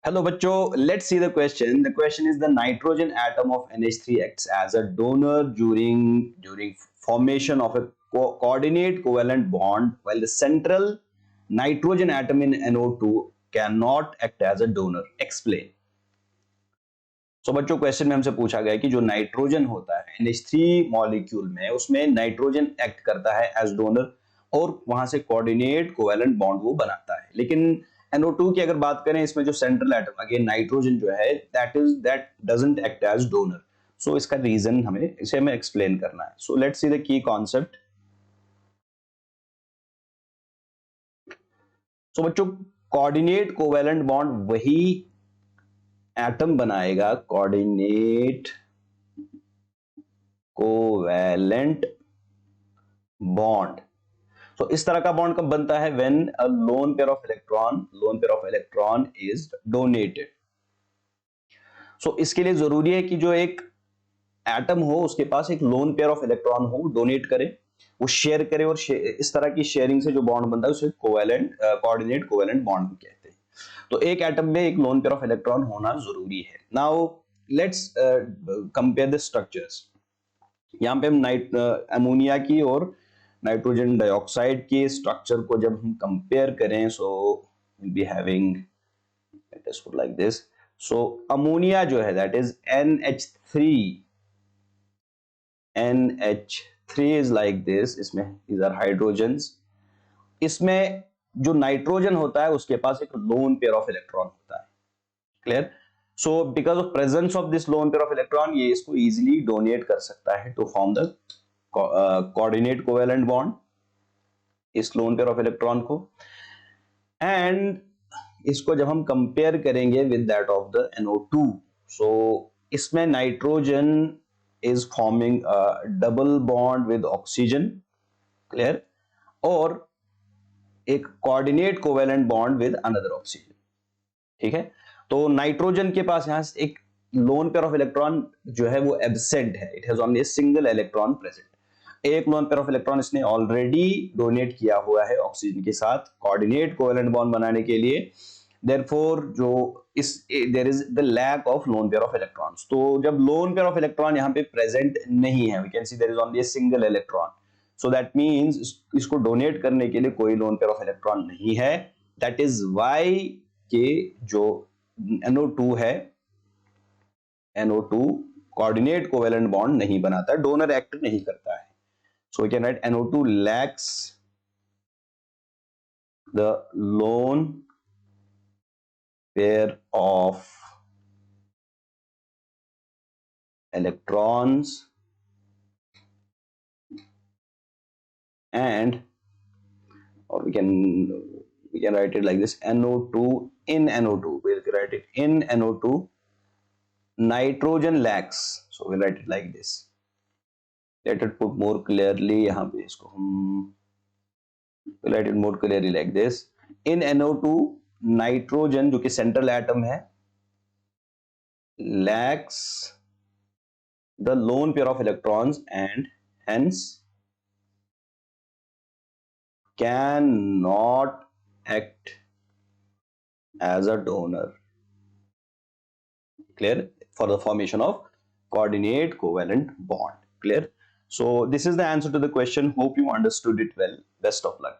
Hello, bachcho. Let's see the question. The question is the nitrogen atom of NH3 acts as a donor during formation of a coordinate covalent bond, while the central nitrogen atom in NO2 cannot act as a donor. Explain. So बच्चों question में हमसे पूछा गया कि जो nitrogen होता है NH3 molecule में उसमें नाइट्रोजन एक्ट करता है एज डोनर और वहां से कोऑर्डिनेट कोवैलेंट बॉन्ड वो बनाता है, लेकिन NO2 की अगर बात करें इसमें जो सेंट्रल एटम अगेन नाइट्रोजन जो है that doesn't act as donor. So इसका रीजन हमें एक्सप्लेन करना है। So let's see the key concept. So बच्चों कोऑर्डिनेट कोवैलेंट बॉन्ड वही एटम बनाएगा, कोऑर्डिनेट कोवैलेंट बॉन्ड। तो इस तरह का बॉन्ड कब बनता है? When a lone pair of electron is donated. So इसके लिए जरूरी है कि जो एक एटम हो उसके पास एक लोन पेयर ऑफ इलेक्ट्रॉन हो, डोनेट करे, वो शेयर करे, और इस तरह की शेयरिंग से जो बॉन्ड बनता है उसे कोऑर्डिनेट कोवैलेंट बॉन्ड कहते हैं। तो एक एटम में एक लोन पेयर ऑफ इलेक्ट्रॉन होना जरूरी है। Now let's compare the structures. यहां पे हम अमोनिया की और नाइट्रोजन डाइऑक्साइड के स्ट्रक्चर को जब हम कंपेयर करें, so will be having, let us put like this. So ammonia जो है that is NH3 is like this, इसमें these आर हाइड्रोजन्स। इसमें जो नाइट्रोजन होता है उसके पास एक लोन पेयर ऑफ इलेक्ट्रॉन होता है। Clear? So because of presence of this lone pair of electron ये इसको इजीली डोनेट कर सकता है to form the coordinate covalent bond, इस लोन पेयर ऑफ इलेक्ट्रॉन को। एंड इसको जब हम कंपेयर करेंगे with that of the NO2, so इसमें nitrogen is forming double bond with oxygen. Clear? और एक coordinate covalent bond with another oxygen. ठीक है, तो नाइट्रोजन के पास यहां एक लोन पेयर ऑफ इलेक्ट्रॉन जो है वो एब्सेंट है, it has only a single electron present. एक लोन पेयर ऑफ इलेक्ट्रॉन इसने ऑलरेडी डोनेट किया हुआ है ऑक्सीजन के साथ कोऑर्डिनेट कोवैलेंट बॉन्ड बनाने के लिए। देयरफॉर जो इस there is the lack of lone pair of electrons. तो जब लोन पेयर ऑफ इलेक्ट्रॉन यहां पे प्रेजेंट नहीं है, we can see there is only a single electron, so that means इसको डोनेट करने के लिए कोई लोन पेयर ऑफ इलेक्ट्रॉन नहीं है। दैट इज व्हाई के जो NO2 है, NO2 कोऑर्डिनेट कोवैलेंट बॉन्ड नहीं बनाता, डोनर एक्ट नहीं करता है। So we can write NO2 lacks the lone pair of electrons and, or we can write it like this, NO2 in NO2, we'll write it in NO2 nitrogen lacks, so we'll write it like this. Let it put more clearly, यहाँ पे इसको हम we'll write it more clearly like this. In NO2 nitrogen जो कि central atom है lacks the lone pair of electrons and hence cannot act as a donor. Clear? For the formation of coordinate covalent bond. Clear? So this is the answer to the question. Hope you understood it well. Best of luck.